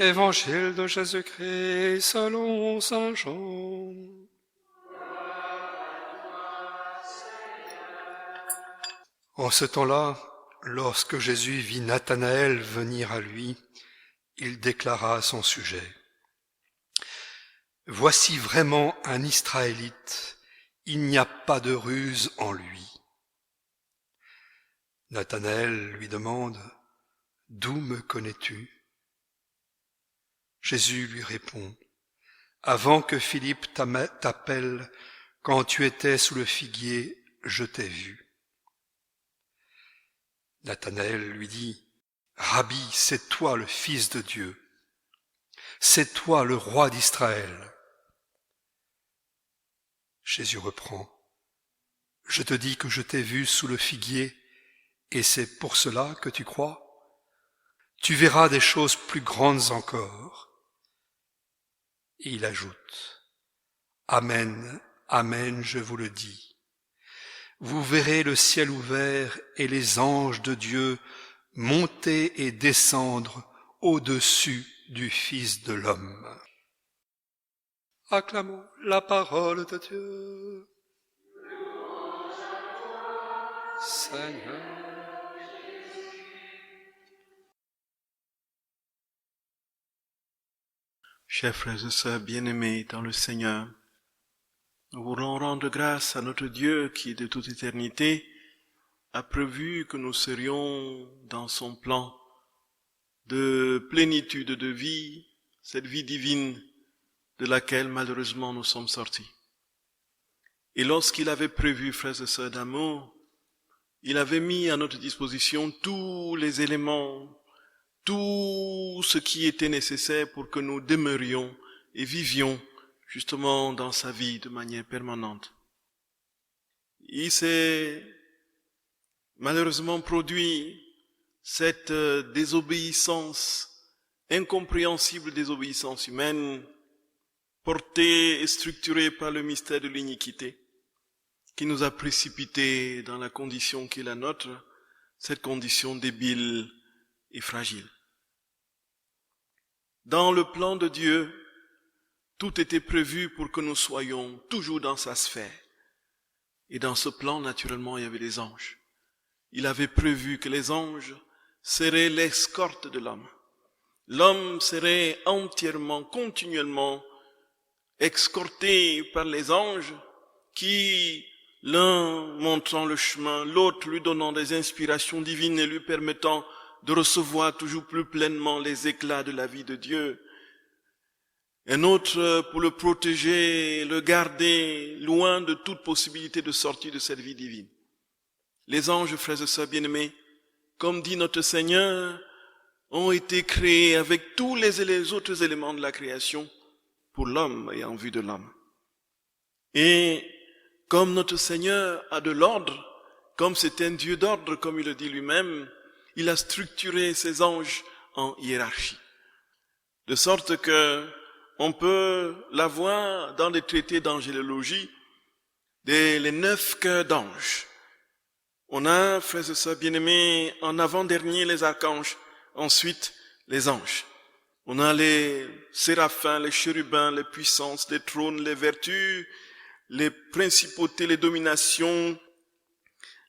Évangile de Jésus-Christ selon saint Jean. En ce temps-là, lorsque Jésus vit Nathanaël venir à lui, il déclara à son sujet: « Voici vraiment un Israélite, il n'y a pas de ruse en lui. » Nathanaël lui demande: « D'où me connais-tu » Jésus lui répond: « Avant que Philippe t'appelle, quand tu étais sous le figuier, je t'ai vu. » Nathanaël lui dit: « Rabbi, c'est toi le Fils de Dieu, c'est toi le roi d'Israël. » Jésus reprend: « Je te dis que je t'ai vu sous le figuier, et c'est pour cela que tu crois. Tu verras des choses plus grandes encore. » Et il ajoute: « Amen, amen, je vous le dis. Vous verrez le ciel ouvert et les anges de Dieu monter et descendre au-dessus du Fils de l'homme. » Acclamons la parole de Dieu. Seigneur. Chers frères et sœurs bien-aimés dans le Seigneur, nous voulons rendre grâce à notre Dieu qui, de toute éternité, a prévu que nous serions dans son plan de plénitude de vie, cette vie divine de laquelle malheureusement nous sommes sortis. Et lorsqu'il avait prévu, frères et sœurs d'amour, il avait mis à notre disposition tous les éléments, tout ce qui était nécessaire pour que nous demeurions et vivions justement dans sa vie de manière permanente. Il s'est malheureusement produit cette désobéissance, incompréhensible désobéissance humaine, portée et structurée par le mystère de l'iniquité, qui nous a précipités dans la condition qui est la nôtre, cette condition débile et fragile. Dans le plan de Dieu, tout était prévu pour que nous soyons toujours dans sa sphère. Et dans ce plan, naturellement, il y avait les anges. Il avait prévu que les anges seraient l'escorte de l'homme. L'homme serait entièrement, continuellement escorté par les anges qui, l'un montrant le chemin, l'autre lui donnant des inspirations divines et lui permettant de recevoir toujours plus pleinement les éclats de la vie de Dieu. Un autre pour le protéger, le garder loin de toute possibilité de sortie de cette vie divine. Les anges, frères et sœurs bien-aimés, comme dit notre Seigneur, ont été créés avec tous les autres éléments de la création pour l'homme et en vue de l'homme. Et comme notre Seigneur a de l'ordre, comme c'est un Dieu d'ordre, comme il le dit lui-même, il a structuré ses anges en hiérarchie. De sorte que on peut l'avoir dans les traités d'angélologie, les 9 cœurs d'anges. On a, frères et sœurs bien-aimés, en avant-dernier les archanges, ensuite les anges. On a les séraphins, les chérubins, les puissances, les trônes, les vertus, les principautés, les dominations,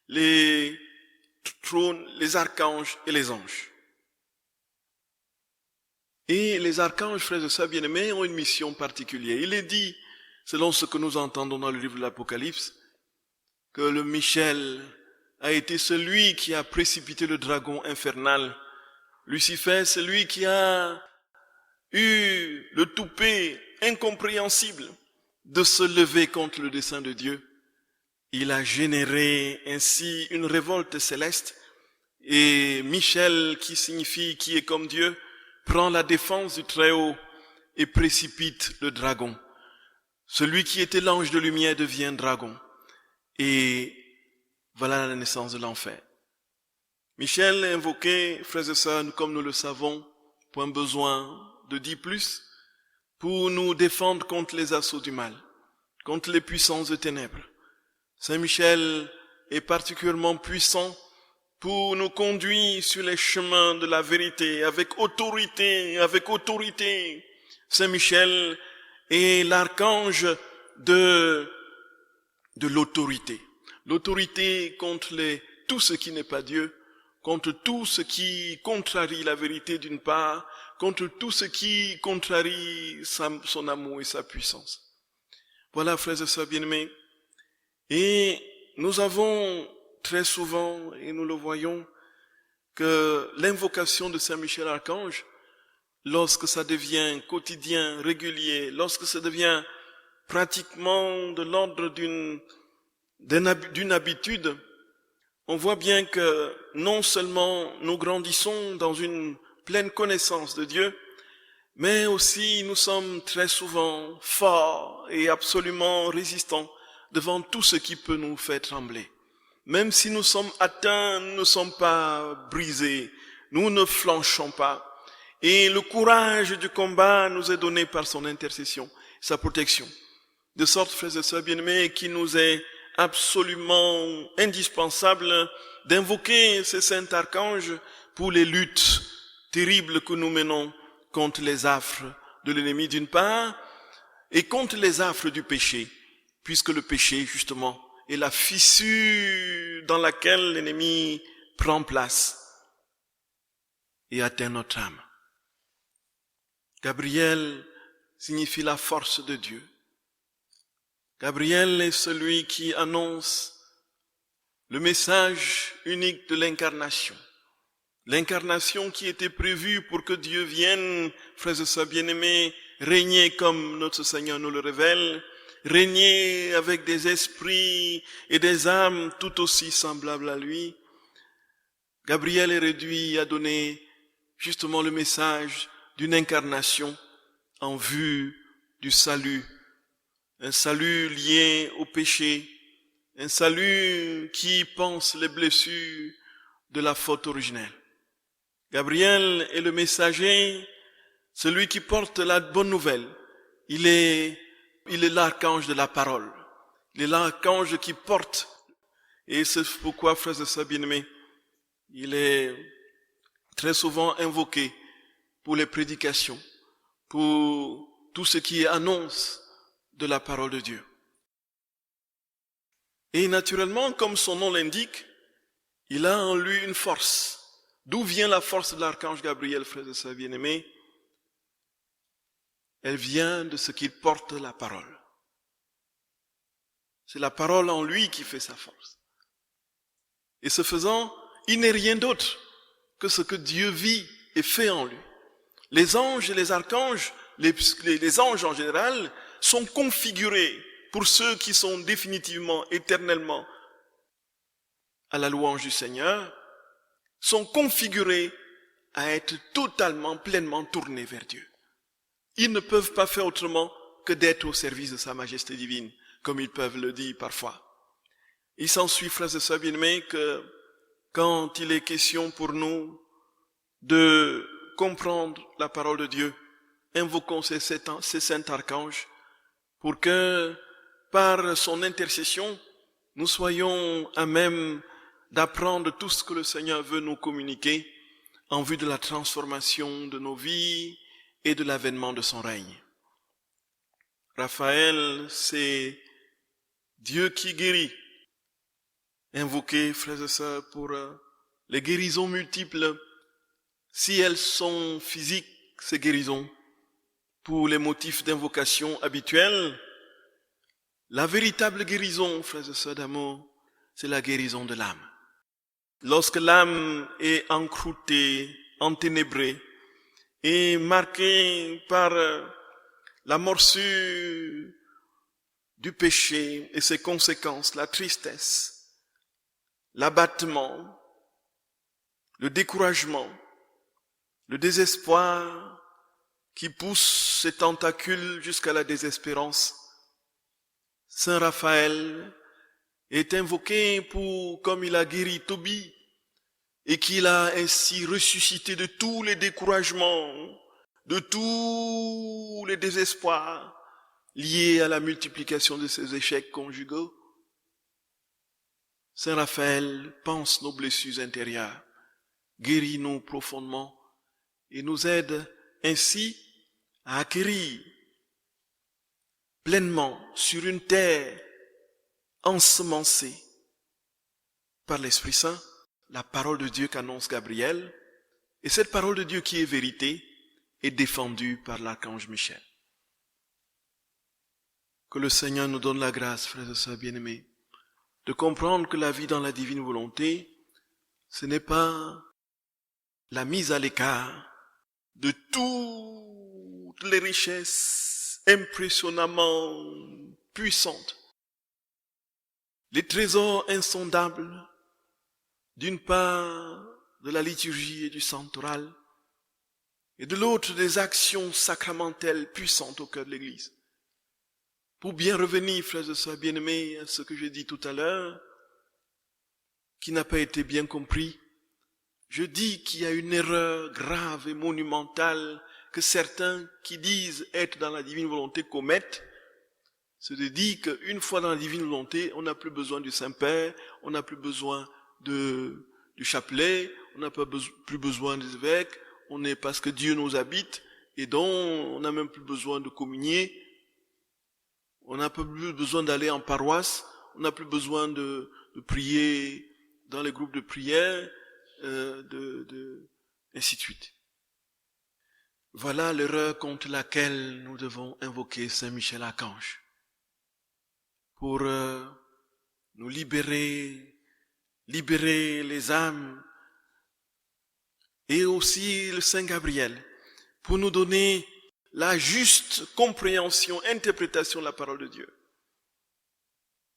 les trônes, les archanges et les anges. Et les archanges, frères et sœurs bien-aimés, ont une mission particulière. Il est dit, selon ce que nous entendons dans le livre de l'Apocalypse, que le Michel a été celui qui a précipité le dragon infernal. Lucifer, celui qui a eu le toupet incompréhensible de se lever contre le dessein de Dieu. Il a généré ainsi une révolte céleste et Michel, qui signifie qui est comme Dieu, prend la défense du Très-Haut et précipite le dragon. Celui qui était l'ange de lumière devient dragon. Et voilà la naissance de l'enfer. Michel est invoqué, frères et sœurs, comme nous le savons, point besoin de dire plus, pour nous défendre contre les assauts du mal, contre les puissances de ténèbres. Saint Michel est particulièrement puissant pour nous conduire sur les chemins de la vérité avec autorité, avec autorité. Saint Michel est l'archange de l'autorité. L'autorité contre tout ce qui n'est pas Dieu, contre tout ce qui contrarie la vérité d'une part, contre tout ce qui contrarie son amour et sa puissance. Voilà, frères et sœurs bien-aimés. Et nous avons très souvent, et nous le voyons, que l'invocation de Saint Michel Archange, lorsque ça devient quotidien, régulier, lorsque ça devient pratiquement de l'ordre d'une habitude, on voit bien que non seulement nous grandissons dans une pleine connaissance de Dieu, mais aussi nous sommes très souvent forts et absolument résistants devant tout ce qui peut nous faire trembler. Même si nous sommes atteints, nous ne sommes pas brisés, nous ne flanchons pas. Et le courage du combat nous est donné par son intercession, sa protection. De sorte, frères et sœurs bien-aimés, qu'il nous est absolument indispensable d'invoquer ces saints archanges pour les luttes terribles que nous menons contre les affres de l'ennemi d'une part et contre les affres du péché, puisque le péché, justement, est la fissure dans laquelle l'ennemi prend place et atteint notre âme. Gabriel signifie la force de Dieu. Gabriel est celui qui annonce le message unique de l'incarnation. L'incarnation qui était prévue pour que Dieu vienne, frères et sœurs bien-aimés, régner comme notre Seigneur nous le révèle, régner avec des esprits et des âmes tout aussi semblables à lui. Gabriel est réduit à donner justement le message d'une incarnation en vue du salut. Un salut lié au péché, un salut qui pense les blessures de la faute originelle. Gabriel est le messager, celui qui porte la bonne nouvelle. Il est l'archange de la parole. Il est l'archange qui porte. Et c'est pourquoi, frères et sœurs bien-aimés, il est très souvent invoqué pour les prédications, pour tout ce qui annonce de la parole de Dieu. Et naturellement, comme son nom l'indique, il a en lui une force. D'où vient la force de l'archange Gabriel, frères et sœurs bien-aimés? Elle vient de ce qu'il porte la parole. C'est la parole en lui qui fait sa force. Et ce faisant, il n'est rien d'autre que ce que Dieu vit et fait en lui. Les anges et les archanges, les anges en général, sont configurés pour ceux qui sont définitivement, éternellement à la louange du Seigneur, sont configurés à être totalement, pleinement tournés vers Dieu. Ils ne peuvent pas faire autrement que d'être au service de sa majesté divine, comme ils peuvent le dire parfois. Il s'ensuit, frères et sœurs bien-aimés, que quand il est question pour nous de comprendre la parole de Dieu, invoquons ces saints archanges pour que, par son intercession, nous soyons à même d'apprendre tout ce que le Seigneur veut nous communiquer en vue de la transformation de nos vies et de l'avènement de son règne. Raphaël, c'est Dieu qui guérit. Invoquez, frères et sœurs, pour les guérisons multiples, si elles sont physiques, ces guérisons, pour les motifs d'invocation habituels, la véritable guérison, frères et sœurs d'amour, c'est la guérison de l'âme. Lorsque l'âme est encroûtée, enténébrée, et marquée par la morsure du péché et ses conséquences, la tristesse, l'abattement, le découragement, le désespoir qui pousse ses tentacules jusqu'à la désespérance, Saint Raphaël est invoqué pour, comme il a guéri Tobie, et qu'il a ainsi ressuscité de tous les découragements, de tous les désespoirs liés à la multiplication de ses échecs conjugaux. Saint Raphaël pense nos blessures intérieures, guérit-nous profondément et nous aide ainsi à acquérir pleinement sur une terre ensemencée par l'Esprit Saint la parole de Dieu qu'annonce Gabriel, et cette parole de Dieu qui est vérité est défendue par l'archange Michel. Que le Seigneur nous donne la grâce, frères et sœurs bien-aimés, de comprendre que la vie dans la divine volonté, ce n'est pas la mise à l'écart de toutes les richesses impressionnamment puissantes, les trésors insondables, d'une part de la liturgie et du santoral, et de l'autre des actions sacramentelles puissantes au cœur de l'Église. Pour bien revenir, frères et sœurs bien-aimés, à ce que j'ai dit tout à l'heure, qui n'a pas été bien compris, je dis qu'il y a une erreur grave et monumentale que certains qui disent être dans la divine volonté commettent, c'est de dire qu'une fois dans la divine volonté, on n'a plus besoin du Saint-Père, on n'a plus besoin du chapelet, on n'a plus besoin des évêques, on est parce que Dieu nous habite, et donc on n'a même plus besoin de communier, on n'a plus besoin d'aller en paroisse, on n'a plus besoin de prier dans les groupes de prière, ainsi de suite. Voilà l'erreur contre laquelle nous devons invoquer Saint Michel Archange pour nous libérer les âmes, et aussi le Saint Gabriel pour nous donner la juste compréhension, interprétation de la parole de Dieu.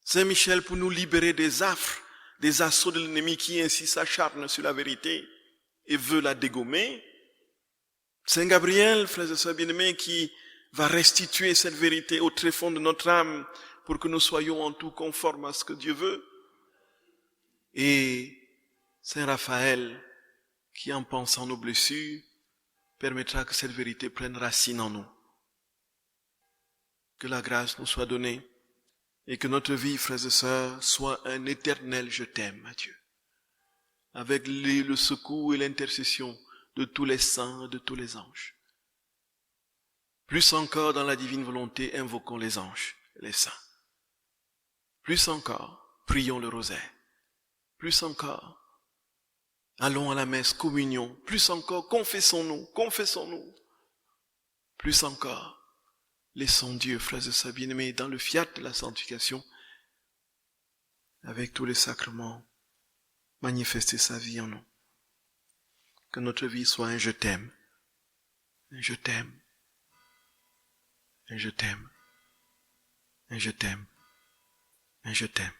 Saint Michel pour nous libérer des affres, des assauts de l'ennemi qui ainsi s'acharne sur la vérité et veut la dégommer. Saint Gabriel, frères et sœurs bien-aimés, qui va restituer cette vérité au tréfonds de notre âme pour que nous soyons en tout conformes à ce que Dieu veut. Et Saint Raphaël, qui en pensant nos blessures, permettra que cette vérité prenne racine en nous. Que la grâce nous soit donnée et que notre vie, frères et sœurs, soit un éternel je t'aime à Dieu, avec le secours et l'intercession de tous les saints, de tous les anges. Plus encore dans la divine volonté, invoquons les anges, les saints. Plus encore, prions le rosaire. Plus encore, allons à la messe, communion. Plus encore, confessons-nous. Plus encore, laissons Dieu, frères et sœurs bien-aimés, dans le fiat de la sanctification, avec tous les sacrements, manifester sa vie en nous. Que notre vie soit un je t'aime, un je t'aime, un je t'aime, un je t'aime, un je t'aime.